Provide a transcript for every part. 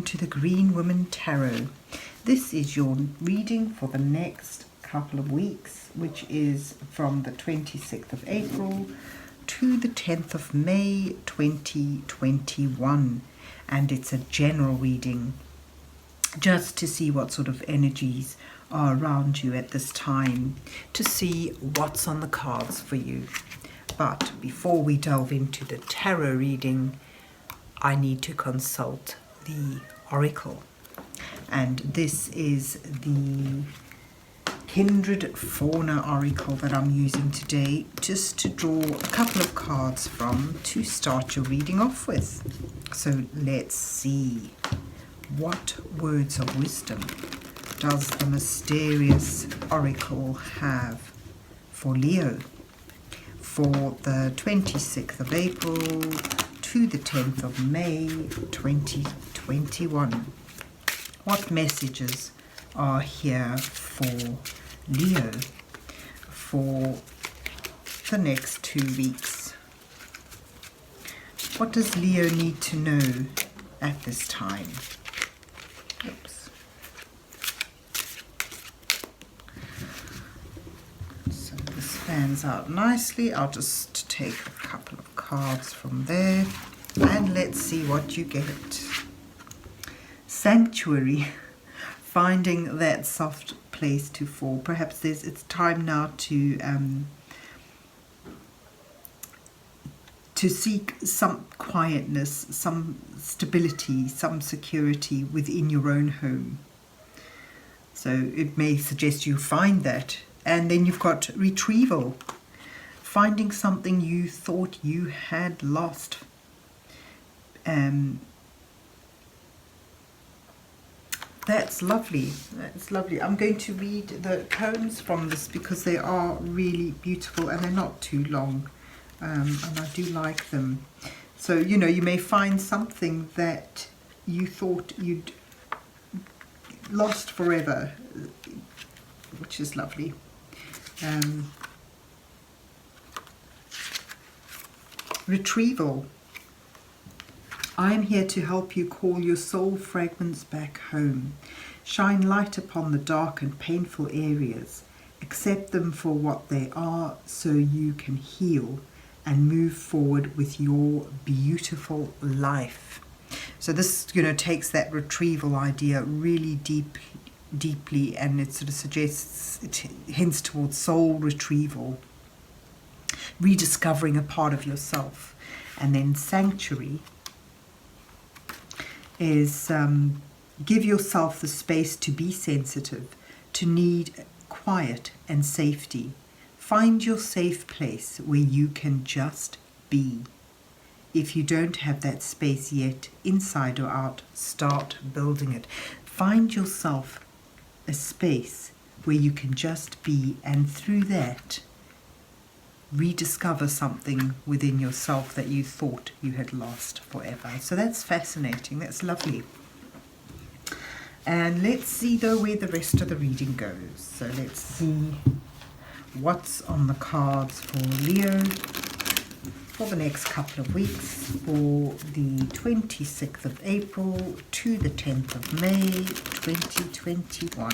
to the Green Woman Tarot. This is your reading for the next couple of weeks, which is from the 26th of April to the 10th of May 2021. And it's a general reading just to see what sort of energies are around you at this time, to see what's on the cards for you. But before we delve into the tarot reading, I need to consult the oracle. And this is the Kindred Fauna oracle that I'm using today, just to draw a couple of cards from to start your reading off with. So let's see, what words of wisdom does the mysterious oracle have for Leo for the 26th of April to the 10th of May 2021? What messages are here for Leo for the next 2 weeks? What does Leo need to know at this time? Oops. So this fans out nicely. I'll just take a couple of cards from there and let's see what you get. Sanctuary. Finding that soft place to fall. Perhaps it's time now to seek some quietness, some stability, some security within your own home. So it may suggest you find that. And then you've got retrieval. Finding something you thought you had lost. That's lovely. That's lovely. I'm going to read the poems from this because they are really beautiful and they're not too long. And I do like them. So, you know, you may find something that you thought you'd lost forever, which is lovely. Retrieval. I am here to help you call your soul fragments back home. Shine light upon the dark and painful areas. Accept them for what they are so you can heal and move forward with your beautiful life. So this, you know, takes that retrieval idea really deeply, and it sort of suggests, it hints towards soul retrieval, rediscovering a part of yourself. And then sanctuary is give yourself the space to be sensitive, to need quiet and safety. Find your safe place where you can just be. If you don't have that space yet, inside or out, start building it. Find yourself a space where you can just be, and through that, rediscover something within yourself that you thought you had lost forever. So that's fascinating. That's lovely. And let's see though where the rest of the reading goes. So let's see what's on the cards for Leo for the next couple of weeks, for the 26th of April to the 10th of May 2021.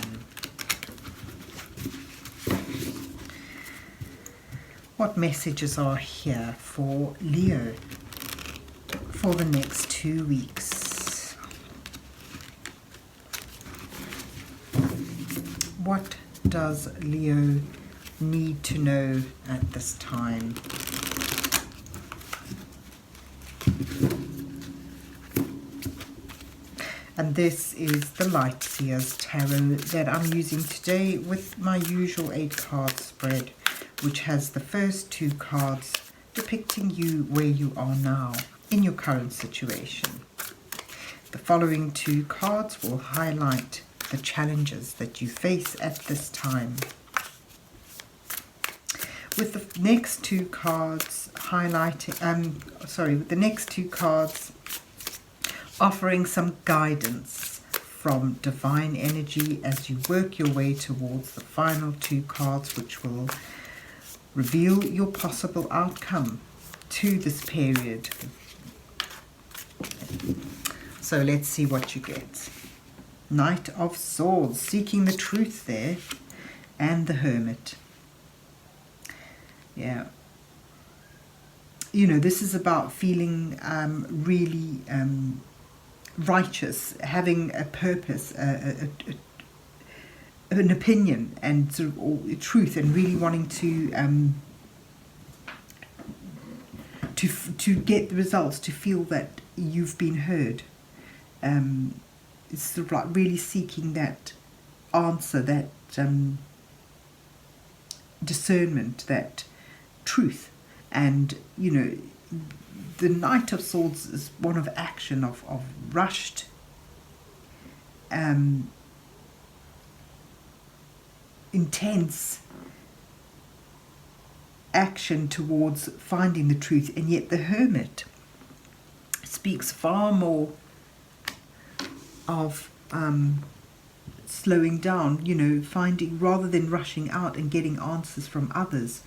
What messages are here for Leo for the next 2 weeks? What does Leo need to know at this time? And this is the Light Seers Tarot that I'm using today with my usual 8-card spread, which has the first 2 cards depicting you where you are now in your current situation. The following 2 cards will highlight the challenges that you face at this time. With the next 2 cards highlighting, the next 2 cards offering some guidance from divine energy as you work your way towards the final 2 cards, which will reveal your possible outcome to this period. So let's see what you get. Knight of Swords, seeking the truth there, and the Hermit. Yeah. You know, this is about feeling really righteous, having a purpose, an opinion, and sort of or truth, and really wanting to get the results, to feel that you've been heard. It's sort of like really seeking that answer, that discernment, that truth. And, you know, the Knight of Swords is one of action, of rushed, intense action towards finding the truth. And yet the Hermit speaks far more of slowing down, you know, finding, rather than rushing out and getting answers from others,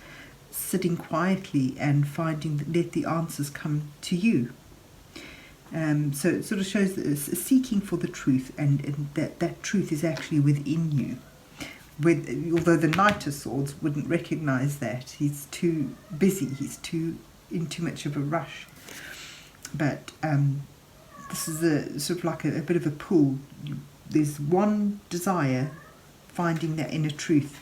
sitting quietly and finding, let the answers come to you. So it sort of shows that it's seeking for the truth, and that truth is actually within you. Although the Knight of Swords wouldn't recognize that. He's too busy, he's in too much of a rush. But this is a sort of like a bit of a pull. There's one desire, finding that inner truth,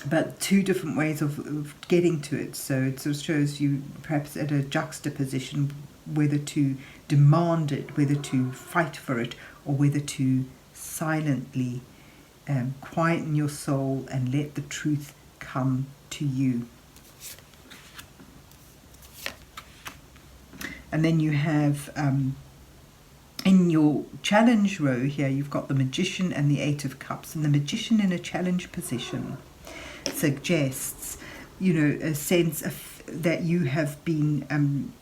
but two different ways of getting to it. So it sort of shows you perhaps at a juxtaposition, whether to demand it, whether to fight for it, or whether to silently quieten your soul and let the truth come to you. And then you have, in your challenge row here, you've got the Magician and the Eight of Cups. And the Magician in a challenge position suggests, you know, a sense of that you have been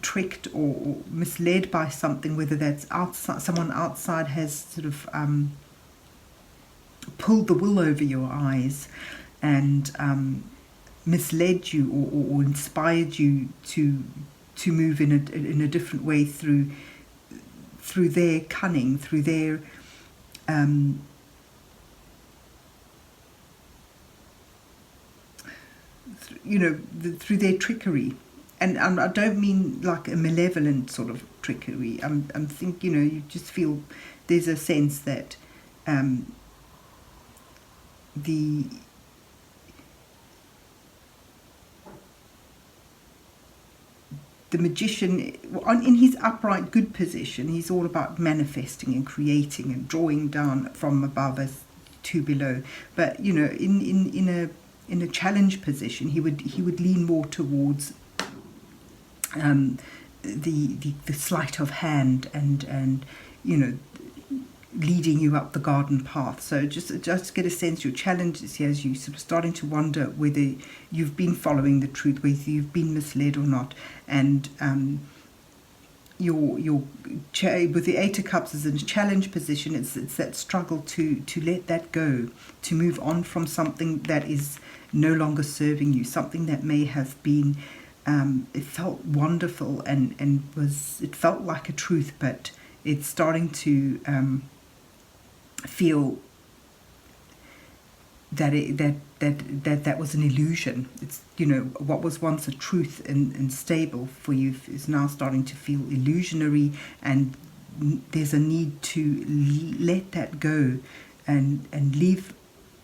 tricked or misled by something, whether that's outside, someone outside has sort of pulled the wool over your eyes and misled you or inspired you to move in a different way through their cunning, through their through their trickery. And I don't mean like a malevolent sort of trickery. I'm thinking, you know, you just feel there's a sense that the Magician, in his upright good position, he's all about manifesting and creating and drawing down from above as to below. But, you know, in a challenge position, he would lean more towards the sleight of hand and you know, leading you up the garden path. So just get a sense, your challenge is here as you sort of starting to wonder whether you've been following the truth, whether you've been misled or not. And with the Eight of Cups as a challenge position, it's that struggle to let that go, to move on from something that is no longer serving you, something that may have been it felt wonderful and it felt like a truth, but it's starting to feel that was an illusion. It's, you know, what was once a truth and stable for you is now starting to feel illusionary, and there's a need to let that go and leave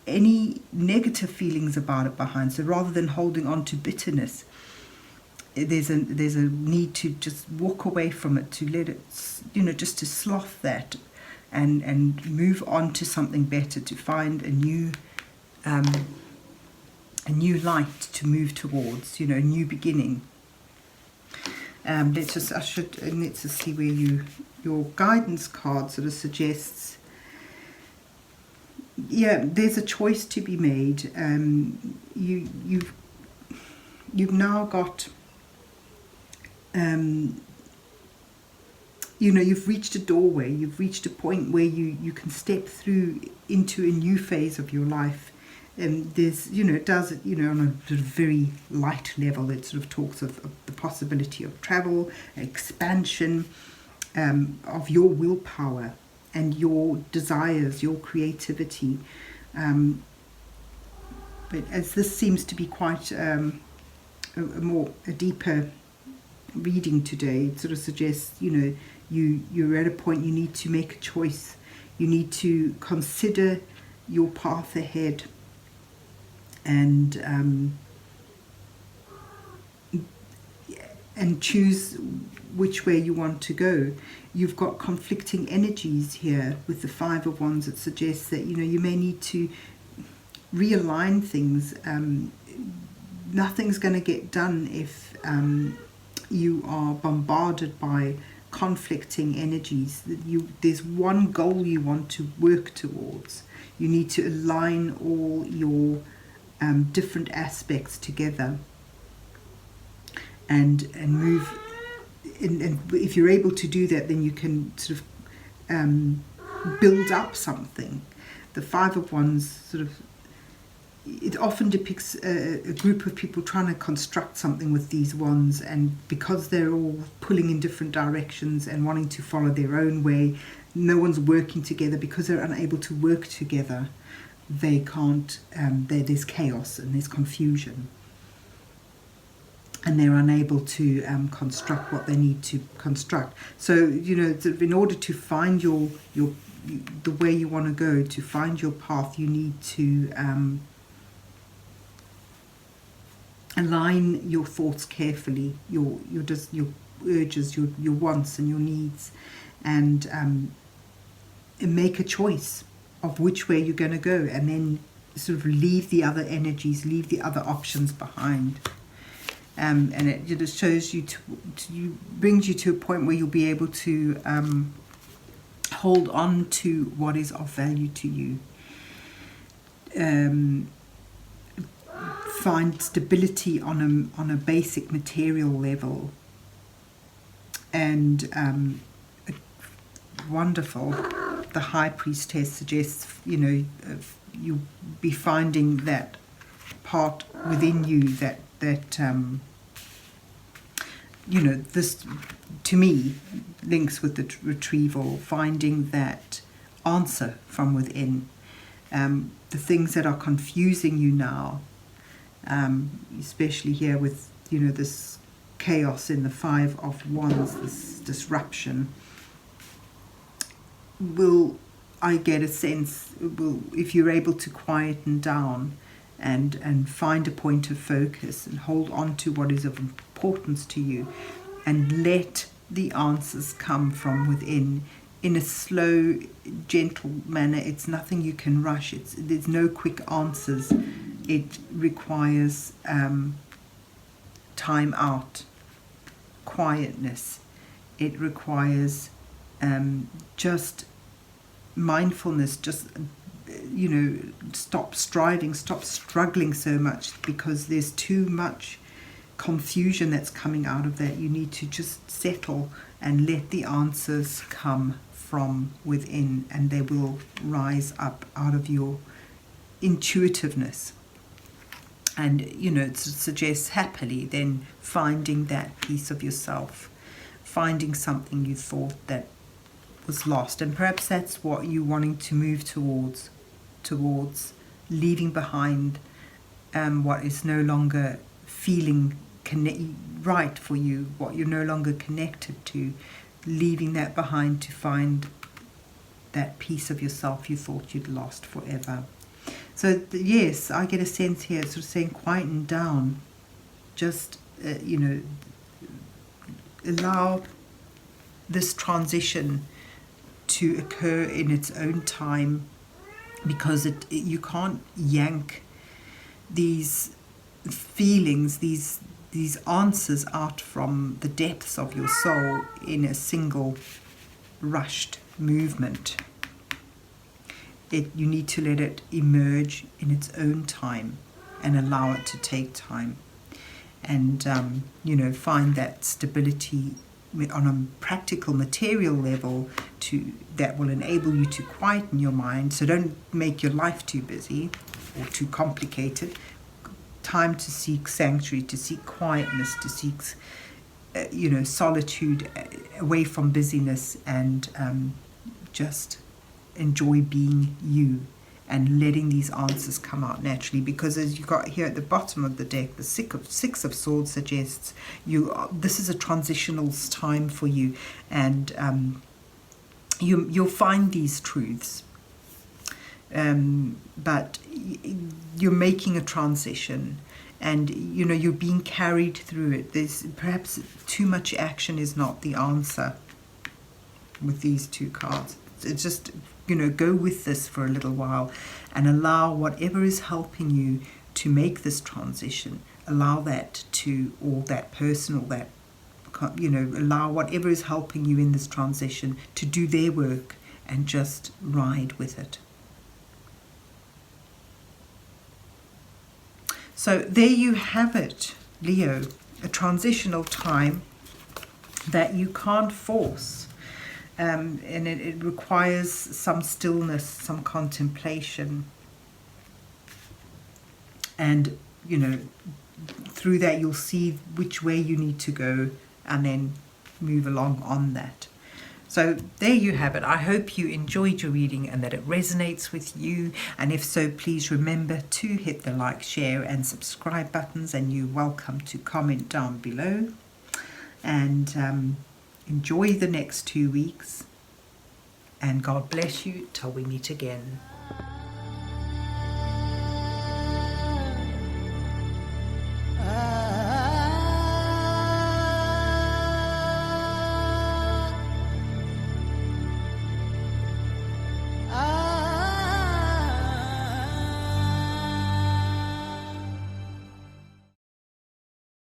any negative feelings about it behind. So rather than holding on to bitterness, there's a need to just walk away from it, to let it, you know, just to slough that and move on to something better, to find a new light to move towards, you know, a new beginning. Let's just see where your guidance card sort of suggests. Yeah, there's a choice to be made. You've now got. You know, you've reached a doorway, you've reached a point where you can step through into a new phase of your life, there's, it does it, on a sort of very light level. It sort of talks of the possibility of travel, expansion, of your willpower and your desires, your creativity. But as this seems to be quite a deeper reading today, it sort of suggests, you're at a point you need to make a choice. You need to consider your path ahead and choose which way you want to go. You've got conflicting energies here with the Five of Wands. It suggests that you may need to realign things. Nothing's going to get done if you are bombarded by conflicting energies. There's one goal you want to work towards. You need to align all your different aspects together and move. And if you're able to do that, then you can sort of build up something. The Five of Wands sort of, it often depicts a group of people trying to construct something with these wands, and because they're all pulling in different directions and wanting to follow their own way, no one's working together. Because they're unable to work together, they can't, there's chaos and there's confusion, and they're unable to construct what they need to construct. So, in order to find the way you want to go, to find your path, you need to align your thoughts carefully, your urges, your wants and your needs, and make a choice of which way you're going to go, and then sort of leave the other energies, leave the other options behind. And it just shows you brings you to a point where you'll be able to hold on to what is of value to you. Find stability on a basic material level, and wonderful. The High Priestess suggests you'll be finding that part within you that this to me links with the retrieval, finding that answer from within. The things that are confusing you now, especially here with this chaos in the Five of Wands, this disruption, I get a sense, if you're able to quieten down and find a point of focus and hold on to what is of importance to you, and let the answers come from within in a slow, gentle manner. It's nothing you can rush. There's no quick answers. It requires time out, quietness. It requires just mindfulness, just stop striving, stop struggling so much, because there's too much confusion that's coming out of that. You need to just settle and let the answers come from within, and they will rise up out of your intuitiveness. And it suggests happily then finding that piece of yourself, finding something you thought that was lost, and perhaps that's what you're wanting to move towards leaving behind what is no longer feeling right for you, what you're no longer connected to, leaving that behind to find that piece of yourself you thought you'd lost forever. So yes, I get a sense here, sort of saying quieten down, just allow this transition to occur in its own time, because you can't yank these feelings, these answers out from the depths of your soul in a single rushed movement. You need to let it emerge in its own time and allow it to take time, and find that stability on a practical material level that will enable you to quieten your mind. So don't make your life too busy. or too complicated. Time to seek sanctuary, to seek quietness, to seek solitude, away from busyness, and just enjoy being you and letting these answers come out naturally. Because as you got here at the bottom of the deck, the Six of Swords suggests this is a transitional time for you, and you'll find these truths, but you're making a transition, and you're being carried through it. There's perhaps too much action is not the answer with these two cards. It's just go with this for a little while and allow whatever is helping you to make this transition, allow that to, or that person, or that allow whatever is helping you in this transition to do their work, and just ride with it. So there you have it, Leo, a transitional time that you can't force. And it requires some stillness, some contemplation. And, through that you'll see which way you need to go and then move along on that. So there you have it. I hope you enjoyed your reading and that it resonates with you. And if so, please remember to hit the like, share and subscribe buttons. And you're welcome to comment down below. And enjoy the next 2 weeks. And God bless you till we meet again.